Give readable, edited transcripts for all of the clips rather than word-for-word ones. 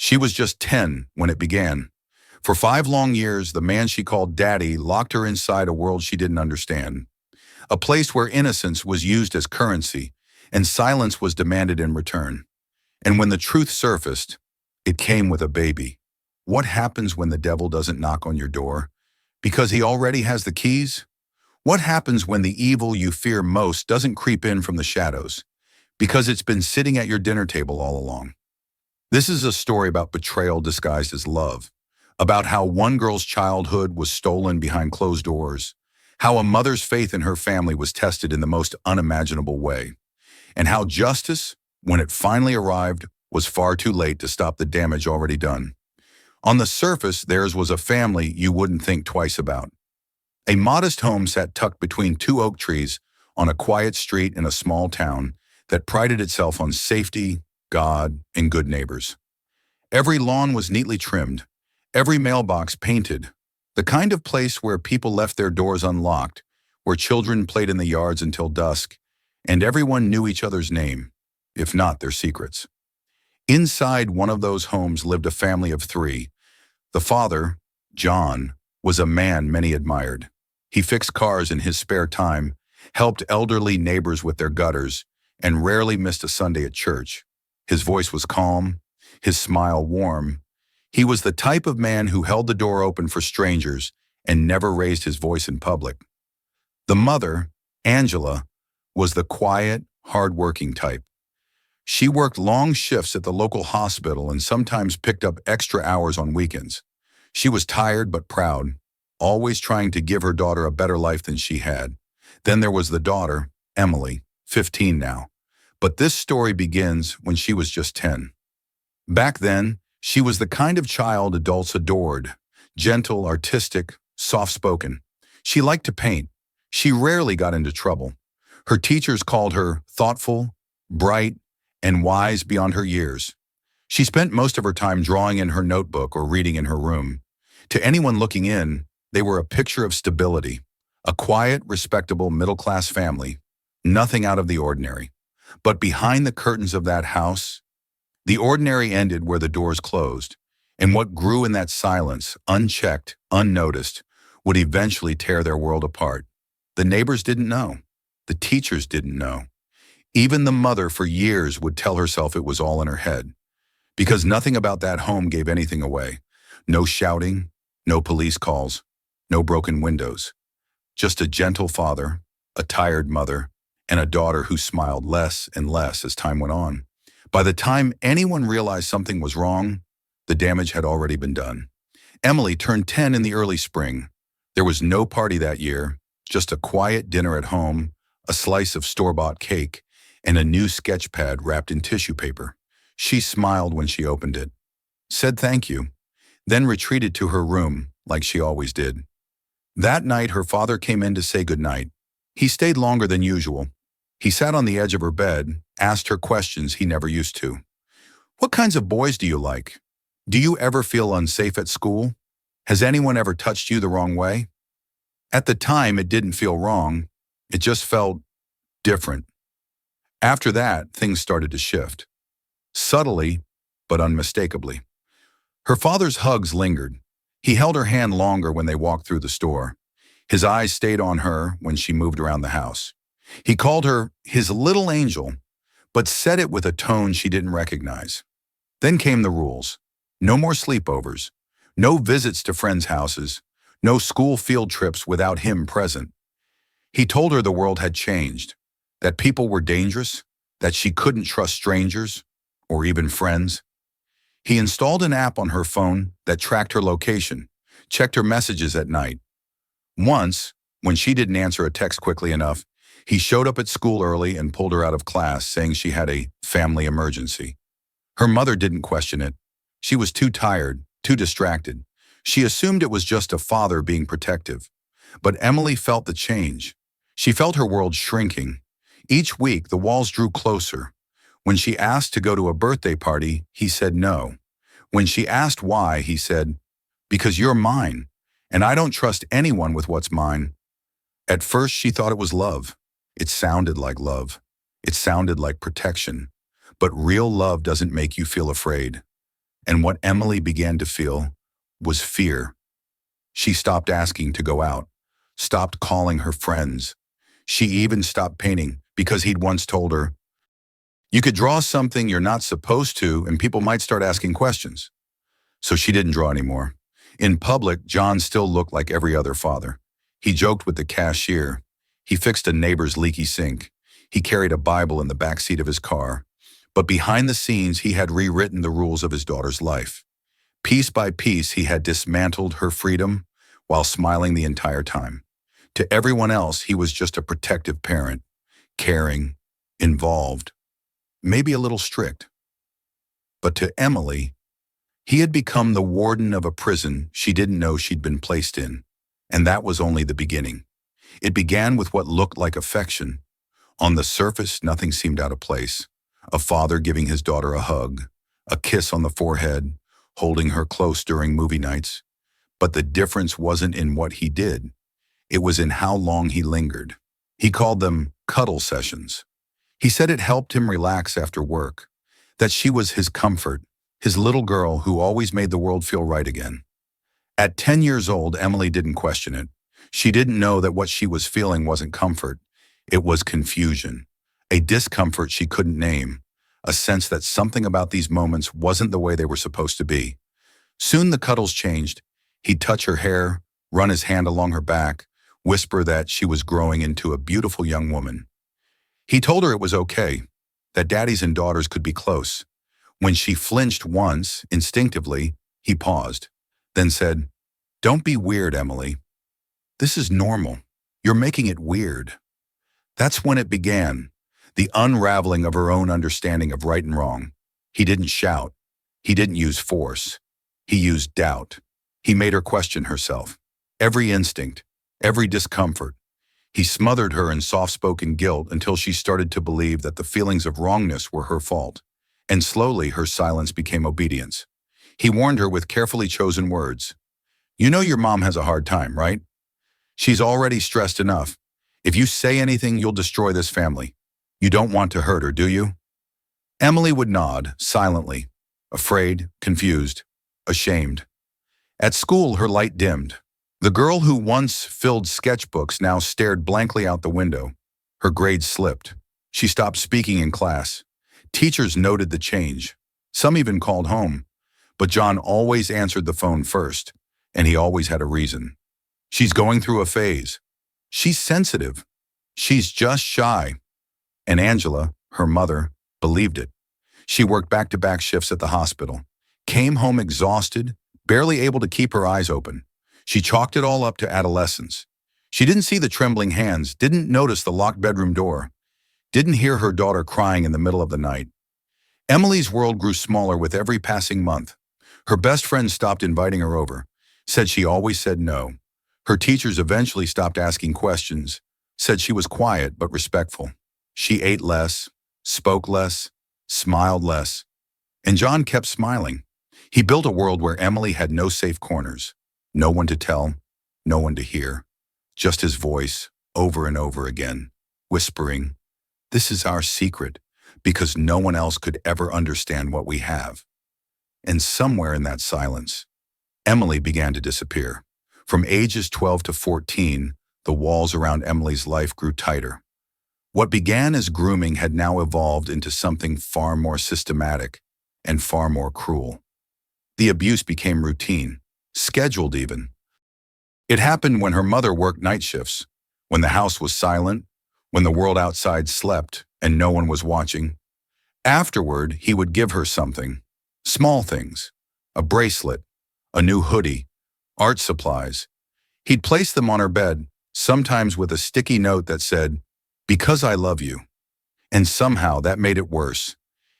She was just 10 when it began. For 5 long years, the man she called Daddy locked her inside a world she didn't understand. A place where innocence was used as currency and silence was demanded in return. And when the truth surfaced, it came with a baby. What happens when the devil doesn't knock on your door? Because he already has the keys? What happens when the evil you fear most doesn't creep in from the shadows? Because it's been sitting at your dinner table all along. This is a story about betrayal disguised as love, about how one girl's childhood was stolen behind closed doors, how a mother's faith in her family was tested in the most unimaginable way, and how justice, when it finally arrived, was far too late to stop the damage already done. On the surface, theirs was a family you wouldn't think twice about. A modest home sat tucked between two oak trees on a quiet street in a small town that prided itself on safety, God, and good neighbors. Every lawn was neatly trimmed, every mailbox painted, the kind of place where people left their doors unlocked, where children played in the yards until dusk, and everyone knew each other's name, if not their secrets. Inside one of those homes lived a family of three. The father, John, was a man many admired. He fixed cars in his spare time, helped elderly neighbors with their gutters, and rarely missed a Sunday at church. His voice was calm, his smile warm. He was the type of man who held the door open for strangers and never raised his voice in public. The mother, Angela, was the quiet, hard-working type. She worked long shifts at the local hospital and sometimes picked up extra hours on weekends. She was tired but proud, always trying to give her daughter a better life than she had. Then there was the daughter, Emily, 15 now. But this story begins when she was just 10. Back then, she was the kind of child adults adored, gentle, artistic, soft-spoken. She liked to paint. She rarely got into trouble. Her teachers called her thoughtful, bright, and wise beyond her years. She spent most of her time drawing in her notebook or reading in her room. To anyone looking in, they were a picture of stability, a quiet, respectable, middle-class family, nothing out of the ordinary. But behind the curtains of that house, the ordinary ended where the doors closed, and what grew in that silence, unchecked, unnoticed, would eventually tear their world apart. The neighbors didn't know. The teachers didn't know. Even the mother for years would tell herself it was all in her head, because nothing about that home gave anything away. No shouting, no police calls, no broken windows. Just a gentle father, a tired mother, and a daughter who smiled less and less as time went on. By the time anyone realized something was wrong, the damage had already been done. Emily turned 10 in the early spring. There was no party that year, just a quiet dinner at home, a slice of store-bought cake, and a new sketch pad wrapped in tissue paper. She smiled when she opened it, said thank you, then retreated to her room like she always did. That night, her father came in to say goodnight. He stayed longer than usual. He sat on the edge of her bed, asked her questions he never used to. What kinds of boys do you like? Do you ever feel unsafe at school? Has anyone ever touched you the wrong way? At the time, it didn't feel wrong. It just felt different. After that, things started to shift. Subtly, but unmistakably. Her father's hugs lingered. He held her hand longer when they walked through the store. His eyes stayed on her when she moved around the house. He called her his little angel, but said it with a tone she didn't recognize. Then came the rules. No more sleepovers. No visits to friends' houses. No school field trips without him present. He told her the world had changed, that people were dangerous, that she couldn't trust strangers, or even friends. He installed an app on her phone that tracked her location, checked her messages at night. Once, when she didn't answer a text quickly enough, he showed up at school early and pulled her out of class, saying she had a family emergency. Her mother didn't question it. She was too tired, too distracted. She assumed it was just a father being protective. But Emily felt the change. She felt her world shrinking. Each week, the walls drew closer. When she asked to go to a birthday party, he said no. When she asked why, he said, "Because you're mine, and I don't trust anyone with what's mine." At first, she thought it was love. It sounded like love. It sounded like protection. But real love doesn't make you feel afraid. And what Emily began to feel was fear. She stopped asking to go out, stopped calling her friends. She even stopped painting because he'd once told her, "You could draw something you're not supposed to and people might start asking questions." So she didn't draw anymore. In public, John still looked like every other father. He joked with the cashier. He fixed a neighbor's leaky sink. He carried a Bible in the back seat of his car. But behind the scenes, he had rewritten the rules of his daughter's life. Piece by piece, he had dismantled her freedom while smiling the entire time. To everyone else, he was just a protective parent, caring, involved, maybe a little strict. But to Emily, he had become the warden of a prison she didn't know she'd been placed in. And that was only the beginning. It began with what looked like affection. On the surface, nothing seemed out of place. A father giving his daughter a hug, a kiss on the forehead, holding her close during movie nights. But the difference wasn't in what he did. It was in how long he lingered. He called them cuddle sessions. He said it helped him relax after work, that she was his comfort, his little girl who always made the world feel right again. At 10 years old, Emily didn't question it. She didn't know that what she was feeling wasn't comfort. It was confusion, a discomfort she couldn't name, a sense that something about these moments wasn't the way they were supposed to be. Soon the cuddles changed. He'd touch her hair, run his hand along her back, whisper that she was growing into a beautiful young woman. He told her it was okay, that daddies and daughters could be close. When she flinched once, instinctively, he paused, then said, "Don't be weird, Emily. This is normal. You're making it weird." That's when it began, the unraveling of her own understanding of right and wrong. He didn't shout. He didn't use force. He used doubt. He made her question herself. Every instinct, every discomfort. He smothered her in soft-spoken guilt until she started to believe that the feelings of wrongness were her fault. And slowly, her silence became obedience. He warned her with carefully chosen words. "You know your mom has a hard time, right? She's already stressed enough. If you say anything, you'll destroy this family. You don't want to hurt her, do you?" Emily would nod, silently, afraid, confused, ashamed. At school, her light dimmed. The girl who once filled sketchbooks now stared blankly out the window. Her grades slipped. She stopped speaking in class. Teachers noted the change. Some even called home. But John always answered the phone first, and he always had a reason. "She's going through a phase. She's sensitive. She's just shy." And Angela, her mother, believed it. She worked back-to-back shifts at the hospital, came home exhausted, barely able to keep her eyes open. She chalked it all up to adolescence. She didn't see the trembling hands, didn't notice the locked bedroom door, didn't hear her daughter crying in the middle of the night. Emily's world grew smaller with every passing month. Her best friend stopped inviting her over, said she always said no. Her teachers eventually stopped asking questions, said she was quiet but respectful. She ate less, spoke less, smiled less. And John kept smiling. He built a world where Emily had no safe corners, no one to tell, no one to hear, just his voice over and over again, whispering, "This is our secret, because no one else could ever understand what we have." And somewhere in that silence, Emily began to disappear. From ages 12 to 14, the walls around Emily's life grew tighter. What began as grooming had now evolved into something far more systematic and far more cruel. The abuse became routine, scheduled even. It happened when her mother worked night shifts, when the house was silent, when the world outside slept and no one was watching. Afterward, he would give her something, small things, a bracelet, a new hoodie, art supplies. He'd place them on her bed, sometimes with a sticky note that said, "Because I love you." And somehow that made it worse.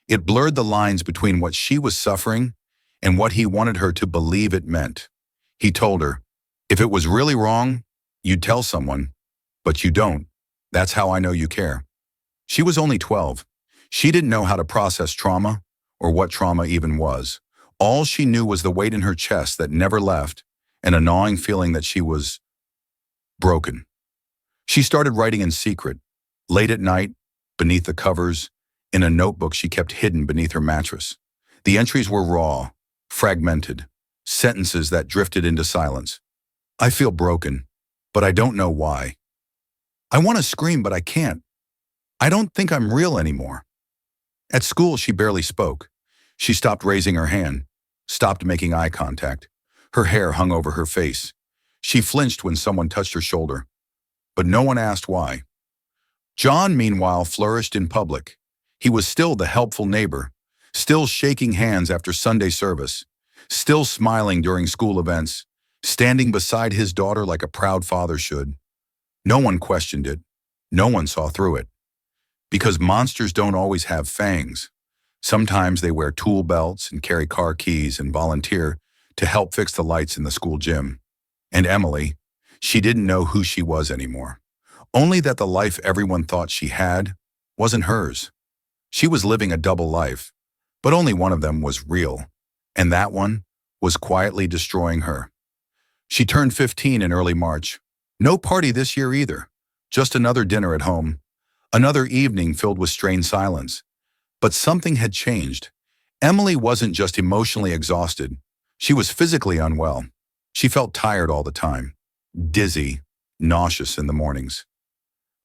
It blurred the lines between what she was suffering and what he wanted her to believe it meant. He told her, "If it was really wrong, you'd tell someone, but you don't. That's how I know you care." She was only 12. She didn't know how to process trauma or what trauma even was. All she knew was the weight in her chest that never left and a gnawing feeling that she was broken. She started writing in secret, late at night, beneath the covers, in a notebook she kept hidden beneath her mattress. The entries were raw, fragmented, sentences that drifted into silence. I feel broken, but I don't know why. I want to scream, but I can't. I don't think I'm real anymore. At school, she barely spoke. She stopped raising her hand, stopped making eye contact. Her hair hung over her face. She flinched when someone touched her shoulder, but no one asked why. John, meanwhile, flourished in public. He was still the helpful neighbor, still shaking hands after Sunday service, still smiling during school events, standing beside his daughter like a proud father should. No one questioned it. No one saw through it. Because monsters don't always have fangs. Sometimes they wear tool belts and carry car keys and volunteer to help fix the lights in the school gym. And Emily, she didn't know who she was anymore. Only that the life everyone thought she had wasn't hers. She was living a double life, but only one of them was real, and that one was quietly destroying her. She turned 15 in early March. No party this year either, just another dinner at home, another evening filled with strained silence. But something had changed. Emily wasn't just emotionally exhausted. She was physically unwell. She felt tired all the time, dizzy, nauseous in the mornings.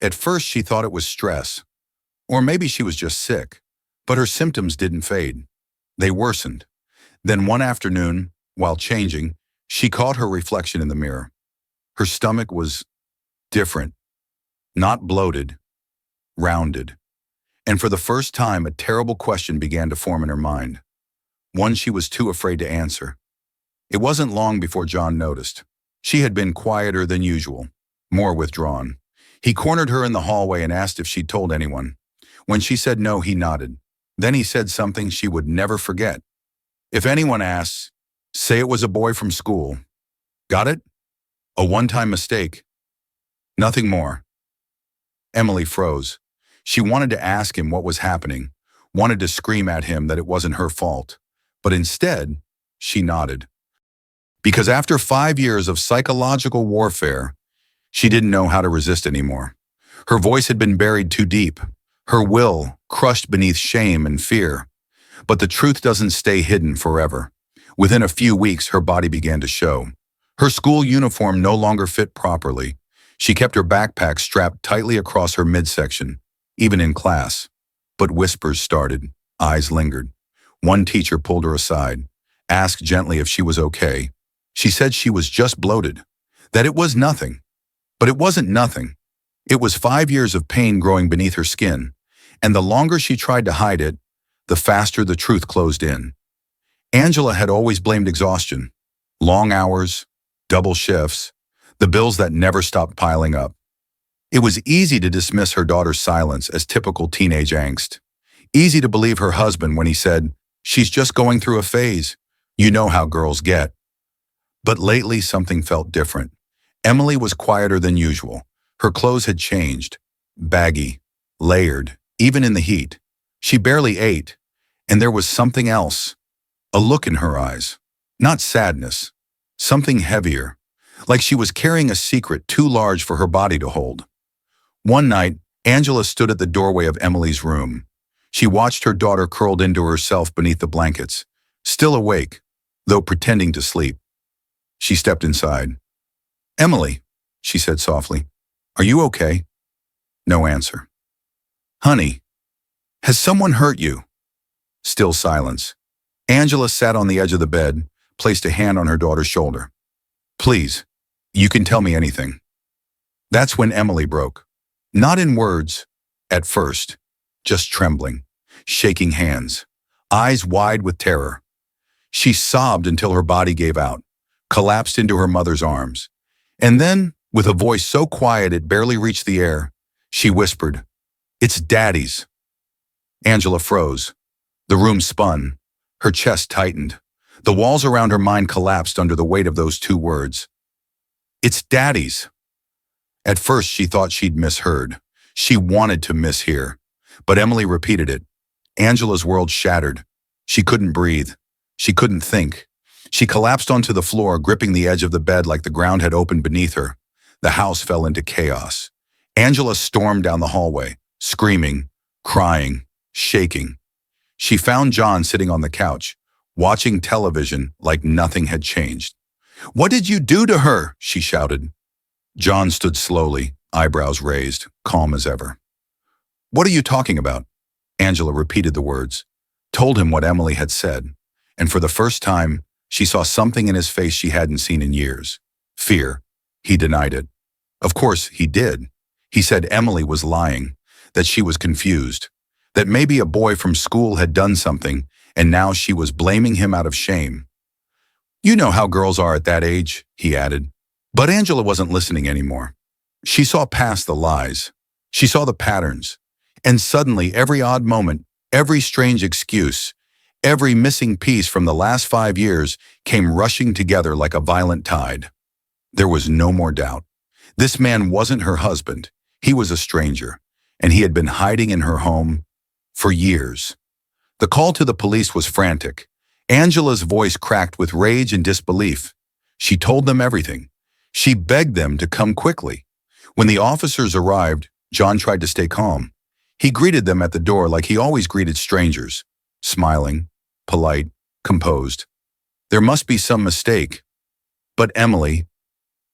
At first, she thought it was stress, or maybe she was just sick, but her symptoms didn't fade. They worsened. Then one afternoon, while changing, she caught her reflection in the mirror. Her stomach was different, not bloated, rounded. And for the first time, a terrible question began to form in her mind, one she was too afraid to answer. It wasn't long before John noticed. She had been quieter than usual, more withdrawn. He cornered her in the hallway and asked if she'd told anyone. When she said no, he nodded. Then he said something she would never forget. If anyone asks, say it was a boy from school. Got it? A one-time mistake. Nothing more. Emily froze. She wanted to ask him what was happening, wanted to scream at him that it wasn't her fault. But instead, she nodded. Because after 5 years of psychological warfare, she didn't know how to resist anymore. Her voice had been buried too deep, her will crushed beneath shame and fear. But the truth doesn't stay hidden forever. Within a few weeks, her body began to show. Her school uniform no longer fit properly. She kept her backpack strapped tightly across her midsection, even in class. But whispers started, eyes lingered. One teacher pulled her aside, asked gently if she was okay. She said she was just bloated, that it was nothing. But it wasn't nothing. It was 5 years of pain growing beneath her skin, and the longer she tried to hide it, the faster the truth closed in. Angela had always blamed exhaustion. Long hours, double shifts, the bills that never stopped piling up. It was easy to dismiss her daughter's silence as typical teenage angst. Easy to believe her husband when he said, "She's just going through a phase. You know how girls get." But lately something felt different. Emily was quieter than usual. Her clothes had changed, baggy, layered, even in the heat. She barely ate, and there was something else, a look in her eyes. Not sadness, something heavier, like she was carrying a secret too large for her body to hold. One night, Angela stood at the doorway of Emily's room. She watched her daughter curled into herself beneath the blankets, still awake, though pretending to sleep. She stepped inside. "Emily," she said softly, "are you okay?" No answer. "Honey, has someone hurt you?" Still silence. Angela sat on the edge of the bed, placed a hand on her daughter's shoulder. "Please, you can tell me anything." That's when Emily broke. Not in words, at first, just trembling, shaking hands, eyes wide with terror. She sobbed until her body gave out, collapsed into her mother's arms. And then, with a voice so quiet it barely reached the air, she whispered, "It's Daddy's." Angela froze. The room spun. Her chest tightened. The walls around her mind collapsed under the weight of those two words. "It's Daddy's." At first, she thought she'd misheard. She wanted to mishear. But Emily repeated it. Angela's world shattered. She couldn't breathe. She couldn't think. She collapsed onto the floor, gripping the edge of the bed like the ground had opened beneath her. The house fell into chaos. Angela stormed down the hallway, screaming, crying, shaking. She found John sitting on the couch, watching television like nothing had changed. "What did you do to her?" she shouted. John stood slowly, eyebrows raised, calm as ever. "What are you talking about?" Angela repeated the words, told him what Emily had said, and for the first time, she saw something in his face she hadn't seen in years. Fear. He denied it. Of course, he did. He said Emily was lying, that she was confused, that maybe a boy from school had done something, and now she was blaming him out of shame. "You know how girls are at that age," he added. But Angela wasn't listening anymore. She saw past the lies. She saw the patterns. And suddenly, every odd moment, every strange excuse, every missing piece from the last 5 years came rushing together like a violent tide. There was no more doubt. This man wasn't her husband. He was a stranger, and he had been hiding in her home for years. The call to the police was frantic. Angela's voice cracked with rage and disbelief. She told them everything. She begged them to come quickly. When the officers arrived, John tried to stay calm. He greeted them at the door like he always greeted strangers, smiling, polite, composed. There must be some mistake. But Emily,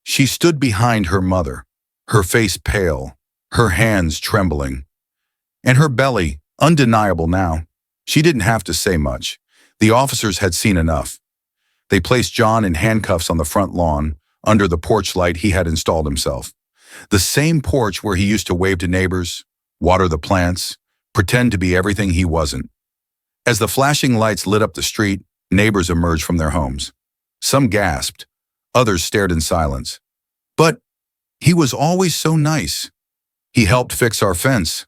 she stood behind her mother, her face pale, her hands trembling, and her belly undeniable now. She didn't have to say much. The officers had seen enough. They placed John in handcuffs on the front lawn, under the porch light he had installed himself. The same porch where he used to wave to neighbors, water the plants, pretend to be everything he wasn't. As the flashing lights lit up the street, neighbors emerged from their homes. Some gasped, others stared in silence. "But he was always so nice. He helped fix our fence.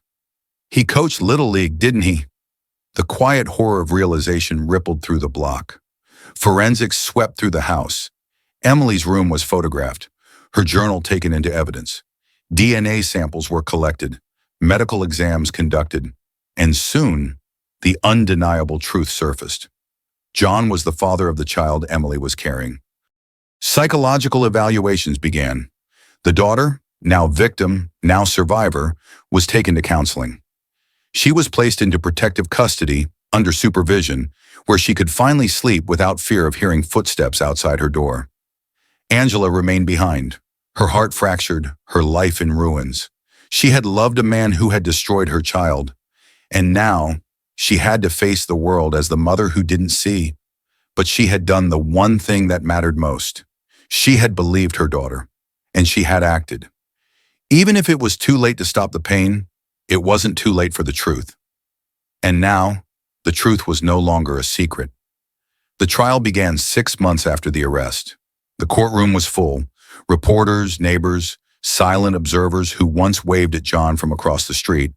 He coached Little League, didn't he?" The quiet horror of realization rippled through the block. Forensics swept through the house. Emily's room was photographed, her journal taken into evidence. DNA samples were collected, medical exams conducted, and soon, the undeniable truth surfaced. John was the father of the child Emily was carrying. Psychological evaluations began. The daughter, now victim, now survivor, was taken to counseling. She was placed into protective custody, under supervision, where she could finally sleep without fear of hearing footsteps outside her door. Angela remained behind, her heart fractured, her life in ruins. She had loved a man who had destroyed her child, and now she had to face the world as the mother who didn't see. But she had done the one thing that mattered most. She had believed her daughter, and she had acted. Even if it was too late to stop the pain, it wasn't too late for the truth. And now, the truth was no longer a secret. The trial began 6 months after the arrest. The courtroom was full. Reporters, neighbors, silent observers who once waved at John from across the street.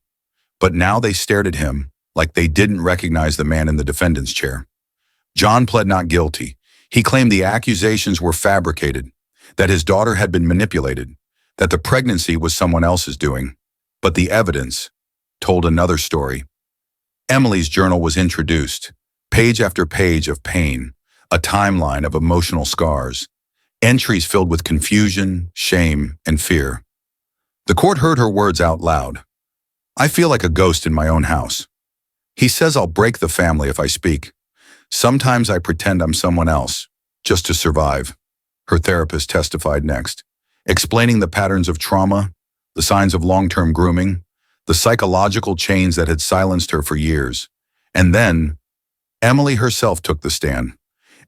But now they stared at him like they didn't recognize the man in the defendant's chair. John pled not guilty. He claimed the accusations were fabricated, that his daughter had been manipulated, that the pregnancy was someone else's doing. But the evidence told another story. Emily's journal was introduced, page after page of pain, a timeline of emotional scars, entries filled with confusion, shame, and fear. The court heard her words out loud. "I feel like a ghost in my own house. He says I'll break the family if I speak. Sometimes I pretend I'm someone else, just to survive," her therapist testified next, explaining the patterns of trauma, the signs of long-term grooming, the psychological chains that had silenced her for years. And then, Emily herself took the stand.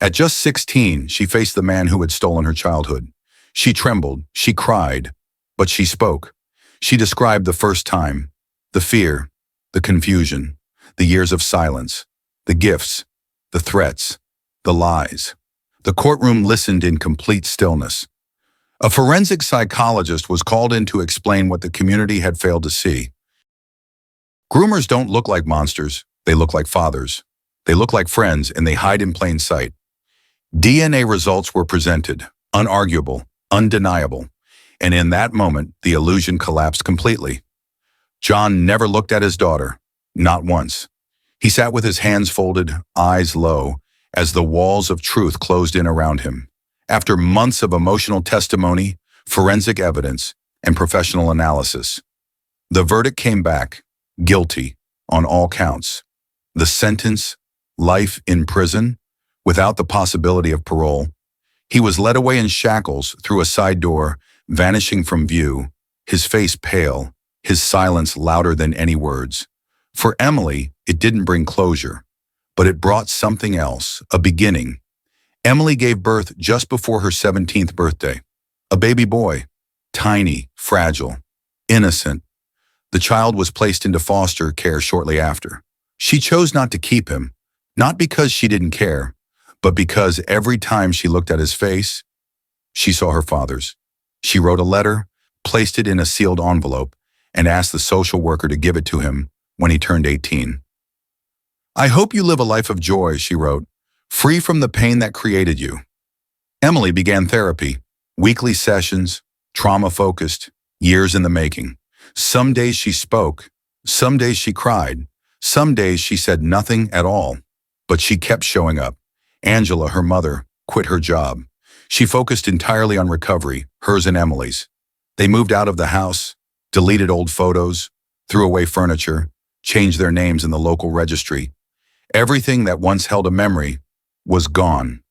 At just 16, she faced the man who had stolen her childhood. She trembled, she cried, but she spoke. She described the first time, the fear, the confusion, the years of silence, the gifts, the threats, the lies. The courtroom listened in complete stillness. A forensic psychologist was called in to explain what the community had failed to see. Groomers don't look like monsters, they look like fathers. They look like friends, and they hide in plain sight. DNA results were presented, unarguable, undeniable, and in that moment, the illusion collapsed completely. John never looked at his daughter, not once. He sat with his hands folded, eyes low, as the walls of truth closed in around him. After months of emotional testimony, forensic evidence, and professional analysis, the verdict came back, guilty, on all counts. The sentence, life in prison, without the possibility of parole. He was led away in shackles through a side door, vanishing from view, his face pale, his silence louder than any words. For Emily, it didn't bring closure, but it brought something else, a beginning. Emily gave birth just before her 17th birthday. A baby boy, tiny, fragile, innocent. The child was placed into foster care shortly after. She chose not to keep him, not because she didn't care, but because every time she looked at his face, she saw her father's. She wrote a letter, placed it in a sealed envelope, and asked the social worker to give it to him when he turned 18. "I hope you live a life of joy," she wrote, "free from the pain that created you." Emily began therapy, weekly sessions, trauma-focused, years in the making. Some days she spoke, some days she cried, some days she said nothing at all, but she kept showing up. Angela, her mother, quit her job. She focused entirely on recovery, hers and Emily's. They moved out of the house, deleted old photos, threw away furniture, changed their names in the local registry. Everything that once held a memory was gone.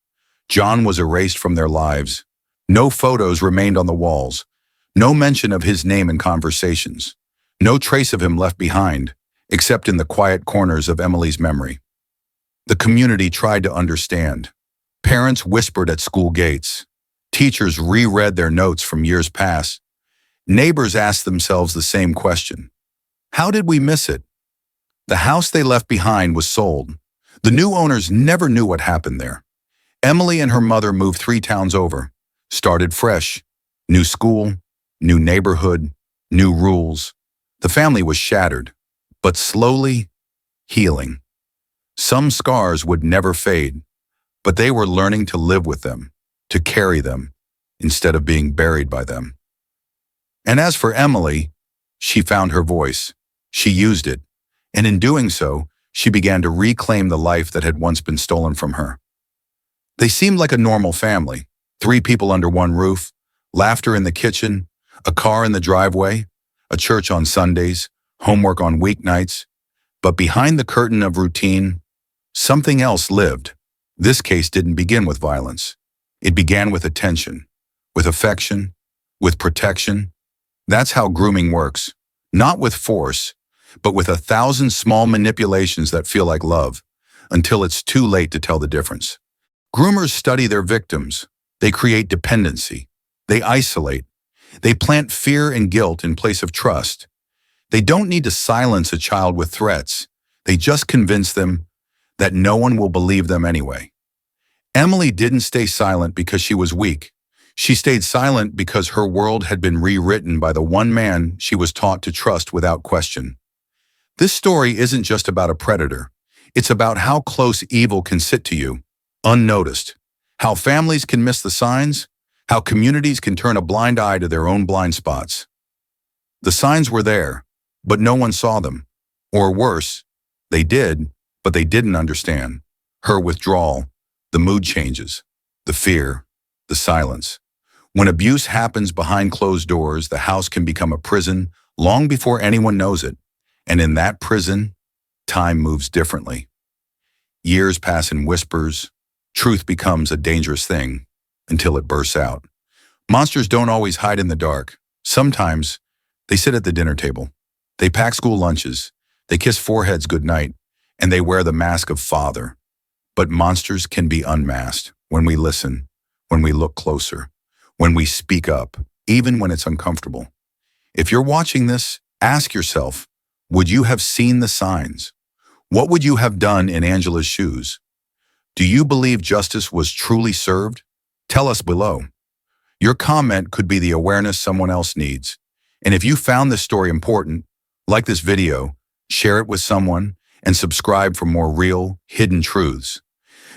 John was erased from their lives. No photos remained on the walls. No mention of his name in conversations. No trace of him left behind, except in the quiet corners of Emily's memory. The community tried to understand. Parents whispered at school gates. Teachers reread their notes from years past. Neighbors asked themselves the same question. How did we miss it? The house they left behind was sold. The new owners never knew what happened there. Emily and her mother moved 3 towns over, started fresh. New school, new neighborhood, new rules. The family was shattered, but slowly healing. Some scars would never fade, but they were learning to live with them, to carry them, instead of being buried by them. And as for Emily, she found her voice. She used it, and in doing so, she began to reclaim the life that had once been stolen from her. They seemed like a normal family, 3 people under one roof, laughter in the kitchen, a car in the driveway, a church on Sundays, homework on weeknights. But behind the curtain of routine, something else lived. This case didn't begin with violence. It began with attention, with affection, with protection. That's how grooming works. Not with force, but with 1,000 small manipulations that feel like love, until it's too late to tell the difference. Groomers study their victims. They create dependency. They isolate. They plant fear and guilt in place of trust. They don't need to silence a child with threats. They just convince them that no one will believe them anyway. Emily didn't stay silent because she was weak. She stayed silent because her world had been rewritten by the one man she was taught to trust without question. This story isn't just about a predator. It's about how close evil can sit to you, unnoticed. How families can miss the signs. How communities can turn a blind eye to their own blind spots. The signs were there, but no one saw them. Or worse, they did, but they didn't understand. Her withdrawal, the mood changes, the fear, the silence. When abuse happens behind closed doors, the house can become a prison long before anyone knows it. And in that prison, time moves differently. Years pass in whispers. Truth becomes a dangerous thing until it bursts out. Monsters don't always hide in the dark. Sometimes they sit at the dinner table. They pack school lunches. They kiss foreheads goodnight. And they wear the mask of father. But monsters can be unmasked when we listen, when we look closer, when we speak up, even when it's uncomfortable. If you're watching this, ask yourself, would you have seen the signs? What would you have done in Angela's shoes? Do you believe justice was truly served? Tell us below. Your comment could be the awareness someone else needs. And if you found this story important, like this video, share it with someone, and subscribe for more real, hidden truths.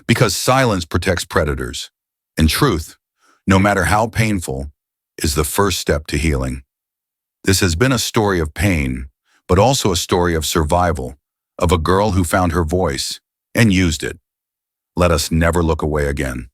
Because silence protects predators. And truth, no matter how painful, is the first step to healing. This has been a story of pain, but also a story of survival, of a girl who found her voice and used it. Let us never look away again.